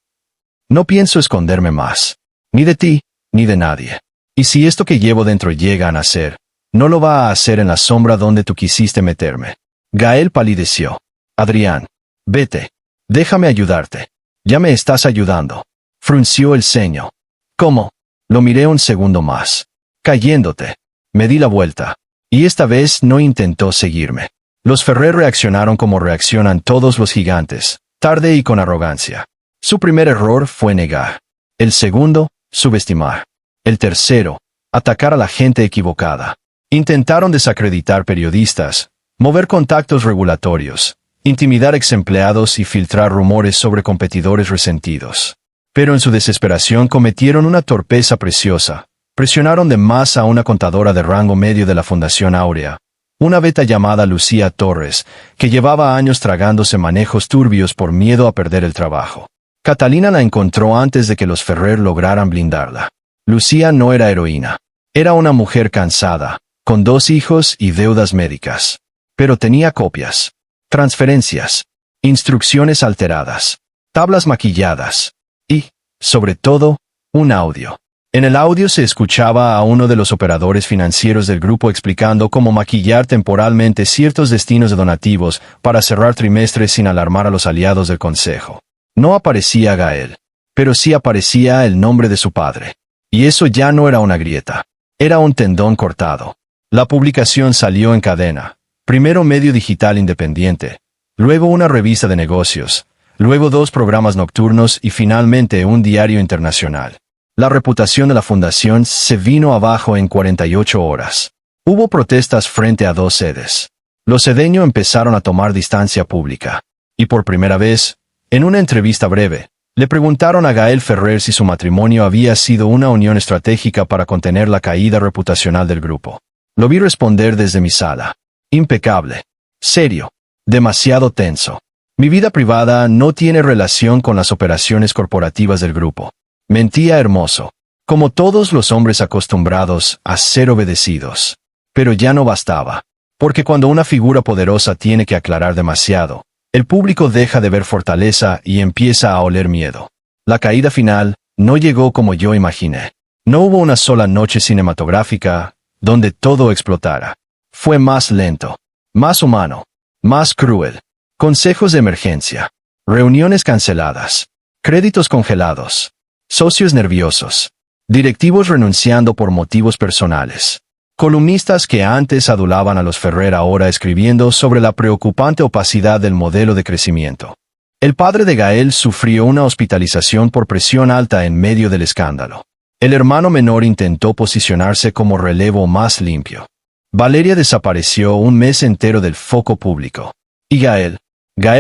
No pienso esconderme más. Ni de ti, ni de nadie. Y si esto que llevo dentro llega a nacer, no lo va a hacer en la sombra donde tú quisiste meterme. Gael palideció. Adrián, vete. Déjame ayudarte. Ya me estás ayudando. Frunció el ceño. ¿Cómo? Lo miré un segundo más. Cayéndote. Me di la vuelta. Y esta vez no intentó seguirme. Los Ferrer reaccionaron como reaccionan todos los gigantes, tarde y con arrogancia. Su primer error fue negar. El segundo, subestimar. El tercero, atacar a la gente equivocada. Intentaron desacreditar periodistas, mover contactos regulatorios, intimidar exempleados y filtrar rumores sobre competidores resentidos. Pero en su desesperación cometieron una torpeza preciosa. Presionaron de más a una contadora de rango medio de la Fundación Áurea, una beta llamada Lucía Torres, que llevaba años tragándose manejos turbios por miedo a perder el trabajo. Catalina la encontró antes de que los Ferrer lograran blindarla. Lucía no era heroína. Era una mujer cansada, con 2 hijos y deudas médicas. Pero tenía copias, transferencias, instrucciones alteradas, tablas maquilladas y, sobre todo, un audio. En el audio se escuchaba a uno de los operadores financieros del grupo explicando cómo maquillar temporalmente ciertos destinos de donativos para cerrar trimestres sin alarmar a los aliados del consejo. No aparecía Gael, pero sí aparecía el nombre de su padre. Y eso ya no era una grieta, era un tendón cortado. La publicación salió en cadena, primero medio digital independiente, luego una revista de negocios, luego 2 programas nocturnos y finalmente un diario internacional. La reputación de la fundación se vino abajo en 48 horas. Hubo protestas frente a 2 sedes. Los Cedeño empezaron a tomar distancia pública. Y por primera vez, en una entrevista breve, le preguntaron a Gael Ferrer si su matrimonio había sido una unión estratégica para contener la caída reputacional del grupo. Lo vi responder desde mi sala. Impecable. Serio. Demasiado tenso. Mi vida privada no tiene relación con las operaciones corporativas del grupo. Mentía hermoso. Como todos los hombres acostumbrados a ser obedecidos. Pero ya no bastaba. Porque cuando una figura poderosa tiene que aclarar demasiado, el público deja de ver fortaleza y empieza a oler miedo. La caída final no llegó como yo imaginé. No hubo una sola noche cinematográfica donde todo explotara. Fue más lento, más humano, más cruel. Consejos de emergencia, reuniones canceladas, créditos congelados, socios nerviosos, directivos renunciando por motivos personales. Columnistas que antes adulaban a los Ferrer ahora escribiendo sobre la preocupante opacidad del modelo de crecimiento. El padre de Gael sufrió una hospitalización por presión alta en medio del escándalo. El hermano menor intentó posicionarse como relevo más limpio. Valeria desapareció un mes entero del foco público. Y Gael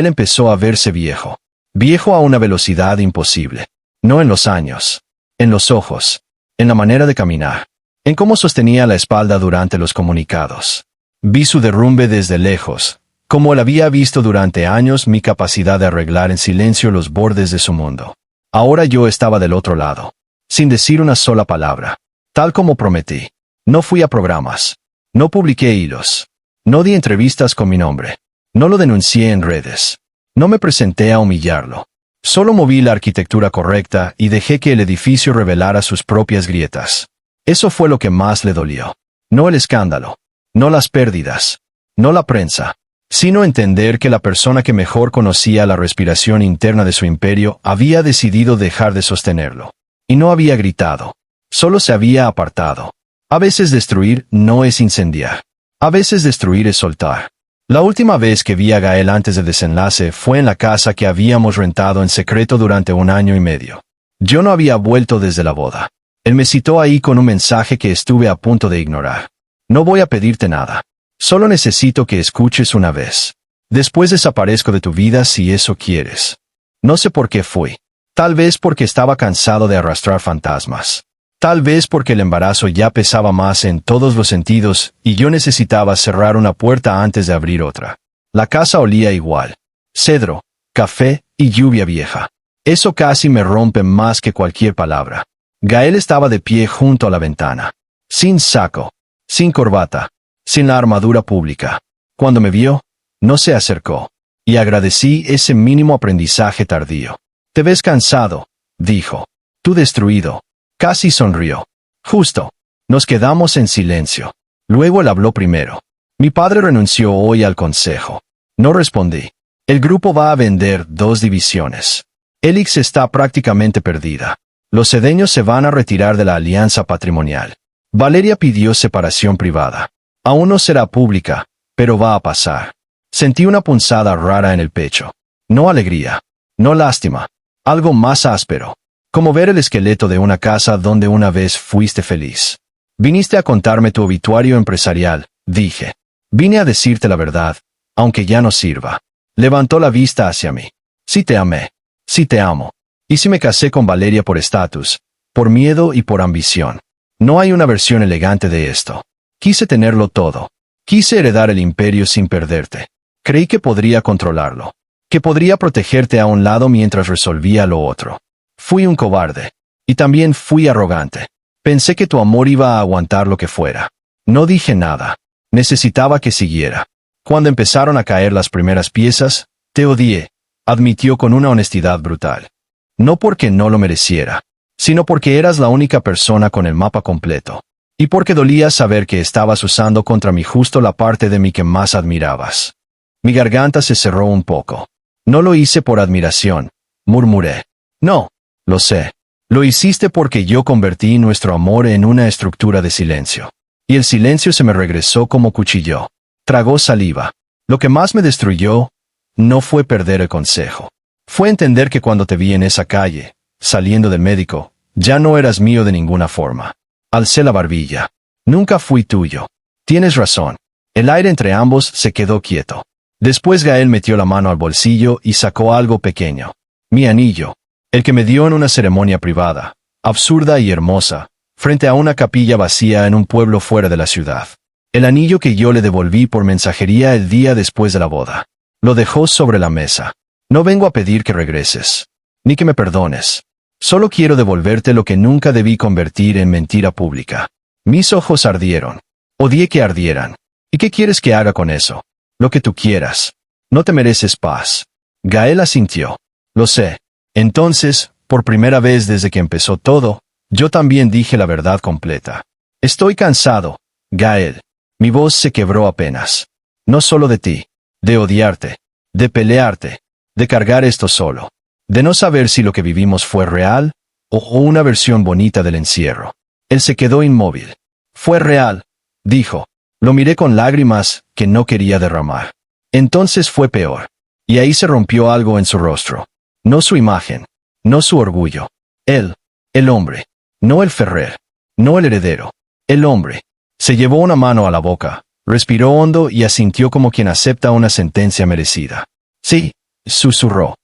empezó a verse viejo. Viejo a una velocidad imposible. No en los años, en los ojos, en la manera de caminar. En cómo sostenía la espalda durante los comunicados. Vi su derrumbe desde lejos, como él había visto durante años mi capacidad de arreglar en silencio los bordes de su mundo. Ahora yo estaba del otro lado, sin decir una sola palabra, tal como prometí. No fui a programas, no publiqué hilos, no di entrevistas con mi nombre, no lo denuncié en redes, no me presenté a humillarlo. Solo moví la arquitectura correcta y dejé que el edificio revelara sus propias grietas. Eso fue lo que más le dolió. No el escándalo, no las pérdidas, no la prensa, sino entender que la persona que mejor conocía la respiración interna de su imperio había decidido dejar de sostenerlo. Y no había gritado, solo se había apartado. A veces destruir no es incendiar. A veces destruir es soltar. La última vez que vi a Gael antes del desenlace fue en la casa que habíamos rentado en secreto durante 1 año y medio. Yo no había vuelto desde la boda. Él me citó ahí con un mensaje que estuve a punto de ignorar. No voy a pedirte nada. Solo necesito que escuches una vez. Después desaparezco de tu vida si eso quieres. No sé por qué fui. Tal vez porque estaba cansado de arrastrar fantasmas. Tal vez porque el embarazo ya pesaba más en todos los sentidos y yo necesitaba cerrar una puerta antes de abrir otra. La casa olía igual. Cedro, café y lluvia vieja. Eso casi me rompe más que cualquier palabra. Gael estaba de pie junto a la ventana. Sin saco, sin corbata, sin la armadura pública. Cuando me vio, no se acercó. Y agradecí ese mínimo aprendizaje tardío. Te ves cansado, dijo. Tú destruido. Casi sonrió. Justo. Nos quedamos en silencio. Luego él habló primero. Mi padre renunció hoy al consejo. No respondí. El grupo va a vender 2 divisiones. Elix está prácticamente perdida. Los sedeños se van a retirar de la alianza patrimonial. Valeria pidió separación privada. Aún no será pública, pero va a pasar. Sentí una punzada rara en el pecho. No alegría. No lástima. Algo más áspero. Como ver el esqueleto de una casa donde una vez fuiste feliz. Viniste a contarme tu obituario empresarial, dije. Vine a decirte la verdad, aunque ya no sirva. Levantó la vista hacia mí. Sí te amé. Sí te amo. Y si me casé con Valeria por estatus, por miedo y por ambición. No hay una versión elegante de esto. Quise tenerlo todo. Quise heredar el imperio sin perderte. Creí que podría controlarlo. Que podría protegerte a un lado mientras resolvía lo otro. Fui un cobarde. Y también fui arrogante. Pensé que tu amor iba a aguantar lo que fuera. No dije nada. Necesitaba que siguiera. Cuando empezaron a caer las primeras piezas, te odié, admitió con una honestidad brutal. No porque no lo mereciera, sino porque eras la única persona con el mapa completo. Y porque dolía saber que estabas usando contra mí justo la parte de mí que más admirabas. Mi garganta se cerró un poco. No lo hice por admiración, murmuré. No, lo sé. Lo hiciste porque yo convertí nuestro amor en una estructura de silencio. Y el silencio se me regresó como cuchillo. Tragó saliva. Lo que más me destruyó no fue perder el consejo. Fue entender que cuando te vi en esa calle, saliendo del médico, ya no eras mío de ninguna forma. Alcé la barbilla. Nunca fui tuyo. Tienes razón. El aire entre ambos se quedó quieto. Después Gael metió la mano al bolsillo y sacó algo pequeño. Mi anillo. El que me dio en una ceremonia privada, absurda y hermosa, frente a una capilla vacía en un pueblo fuera de la ciudad. El anillo que yo le devolví por mensajería el día después de la boda. Lo dejó sobre la mesa. No vengo a pedir que regreses, ni que me perdones. Solo quiero devolverte lo que nunca debí convertir en mentira pública. Mis ojos ardieron. Odié que ardieran. ¿Y qué quieres que haga con eso? Lo que tú quieras. No te mereces paz. Gael asintió. Lo sé. Entonces, por primera vez desde que empezó todo, yo también dije la verdad completa. Estoy cansado, Gael. Mi voz se quebró apenas. No solo de ti. De odiarte. De pelearte. De cargar esto solo. De no saber si lo que vivimos fue real, o una versión bonita del encierro. Él se quedó inmóvil. Fue real, dijo. Lo miré con lágrimas que no quería derramar. Entonces fue peor. Y ahí se rompió algo en su rostro. No su imagen. No su orgullo. Él. El hombre. No el Ferrer. No el heredero. El hombre. Se llevó una mano a la boca, respiró hondo y asintió como quien acepta una sentencia merecida. Sí, susurró.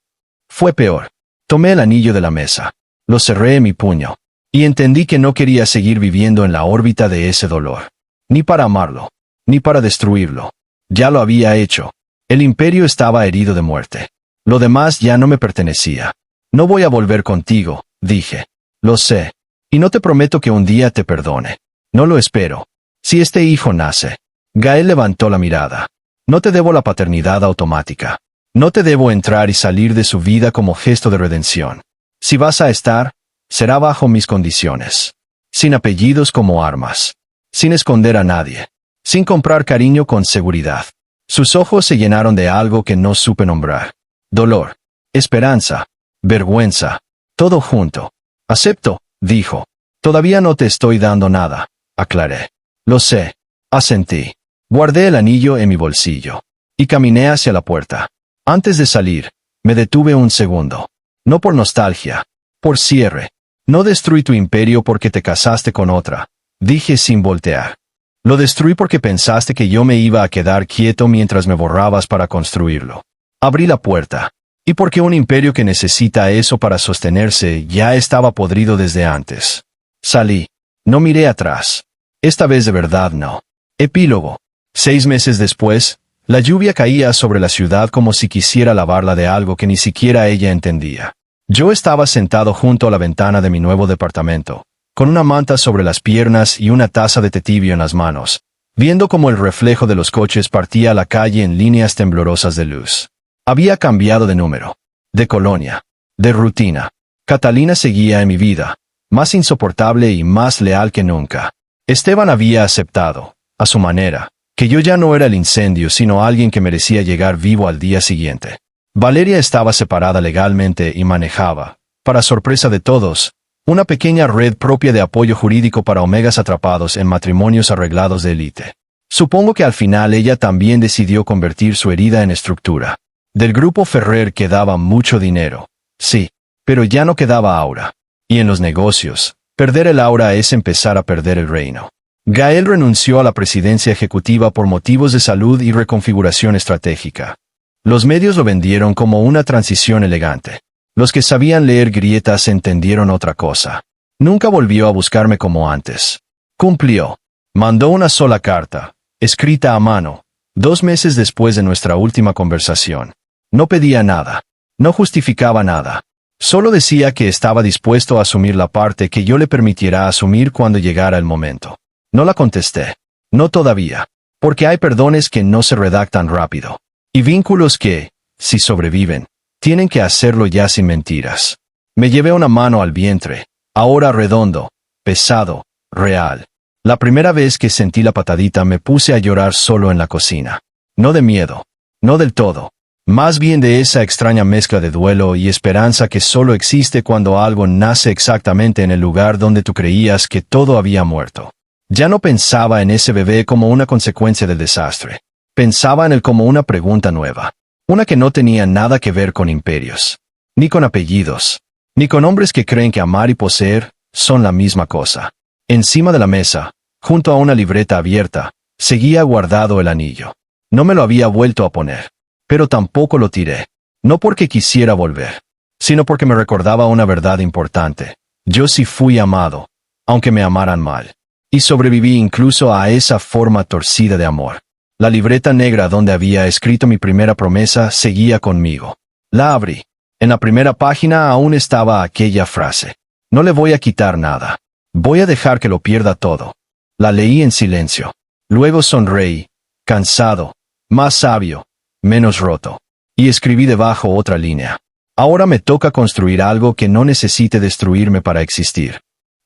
Fue peor. Tomé el anillo de la mesa. Lo cerré en mi puño. Y entendí que no quería seguir viviendo en la órbita de ese dolor. Ni para amarlo. Ni para destruirlo. Ya lo había hecho. El imperio estaba herido de muerte. Lo demás ya no me pertenecía. No voy a volver contigo, dije. Lo sé. Y no te prometo que un día te perdone. No lo espero. Si este hijo nace. Gael levantó la mirada. No te debo la paternidad automática. No te debo entrar y salir de su vida como gesto de redención. Si vas a estar, será bajo mis condiciones. Sin apellidos como armas. Sin esconder a nadie. Sin comprar cariño con seguridad. Sus ojos se llenaron de algo que no supe nombrar. Dolor. Esperanza. Vergüenza. Todo junto. Acepto, dijo. Todavía no te estoy dando nada, aclaré. Lo sé. Asentí. Guardé el anillo en mi bolsillo. Y caminé hacia la puerta. Antes de salir, me detuve un segundo. No por nostalgia. Por cierre. No destruí tu imperio porque te casaste con otra, dije sin voltear. Lo destruí porque pensaste que yo me iba a quedar quieto mientras me borrabas para construirlo. Abrí la puerta. Y porque un imperio que necesita eso para sostenerse ya estaba podrido desde antes. Salí. No miré atrás. Esta vez de verdad no. Epílogo. 6 meses después, la lluvia caía sobre la ciudad como si quisiera lavarla de algo que ni siquiera ella entendía. Yo estaba sentado junto a la ventana de mi nuevo departamento, con una manta sobre las piernas y una taza de té tibio en las manos, viendo cómo el reflejo de los coches partía a la calle en líneas temblorosas de luz. Había cambiado de número, de colonia, de rutina. Catalina seguía en mi vida, más insoportable y más leal que nunca. Esteban había aceptado, a su manera, que yo ya no era el incendio sino alguien que merecía llegar vivo al día siguiente. Valeria estaba separada legalmente y manejaba, para sorpresa de todos, una pequeña red propia de apoyo jurídico para omegas atrapados en matrimonios arreglados de élite. Supongo que al final ella también decidió convertir su herida en estructura. Del grupo Ferrer quedaba mucho dinero. Sí, pero ya no quedaba aura. Y en los negocios, perder el aura es empezar a perder el reino. Gael renunció a la presidencia ejecutiva por motivos de salud y reconfiguración estratégica. Los medios lo vendieron como una transición elegante. Los que sabían leer grietas entendieron otra cosa. Nunca volvió a buscarme como antes. Cumplió. Mandó una sola carta, escrita a mano, 2 meses después de nuestra última conversación. No pedía nada. No justificaba nada. Solo decía que estaba dispuesto a asumir la parte que yo le permitiera asumir cuando llegara el momento. No la contesté. No todavía. Porque hay perdones que no se redactan rápido. Y vínculos que, si sobreviven, tienen que hacerlo ya sin mentiras. Me llevé una mano al vientre, ahora redondo, pesado, real. La primera vez que sentí la patadita me puse a llorar solo en la cocina. No de miedo. No del todo. Más bien de esa extraña mezcla de duelo y esperanza que solo existe cuando algo nace exactamente en el lugar donde tú creías que todo había muerto. Ya no pensaba en ese bebé como una consecuencia del desastre. Pensaba en él como una pregunta nueva. Una que no tenía nada que ver con imperios. Ni con apellidos. Ni con hombres que creen que amar y poseer son la misma cosa. Encima de la mesa, junto a una libreta abierta, seguía guardado el anillo. No me lo había vuelto a poner. Pero tampoco lo tiré. No porque quisiera volver, sino porque me recordaba una verdad importante. Yo sí fui amado, aunque me amaran mal. Y sobreviví incluso a esa forma torcida de amor. La libreta negra donde había escrito mi primera promesa seguía conmigo. La abrí. En la primera página aún estaba aquella frase. No le voy a quitar nada. Voy a dejar que lo pierda todo. La leí en silencio. Luego sonreí, cansado, más sabio, menos roto. Y escribí debajo otra línea. Ahora me toca construir algo que no necesite destruirme para existir.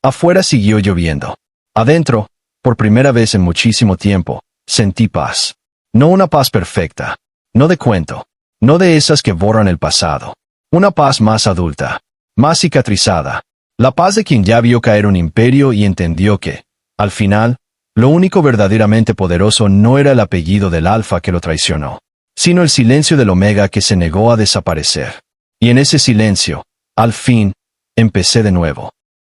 Afuera siguió lloviendo. Adentro, por primera vez en muchísimo tiempo, sentí paz. No una paz perfecta. No de cuento. No de esas que borran el pasado. Una paz más adulta. Más cicatrizada. La paz de quien ya vio caer un imperio y entendió que, al final, lo único verdaderamente poderoso no era el apellido del Alfa que lo traicionó, sino el silencio del Omega que se negó a desaparecer. Y en ese silencio, al fin, empecé de nuevo.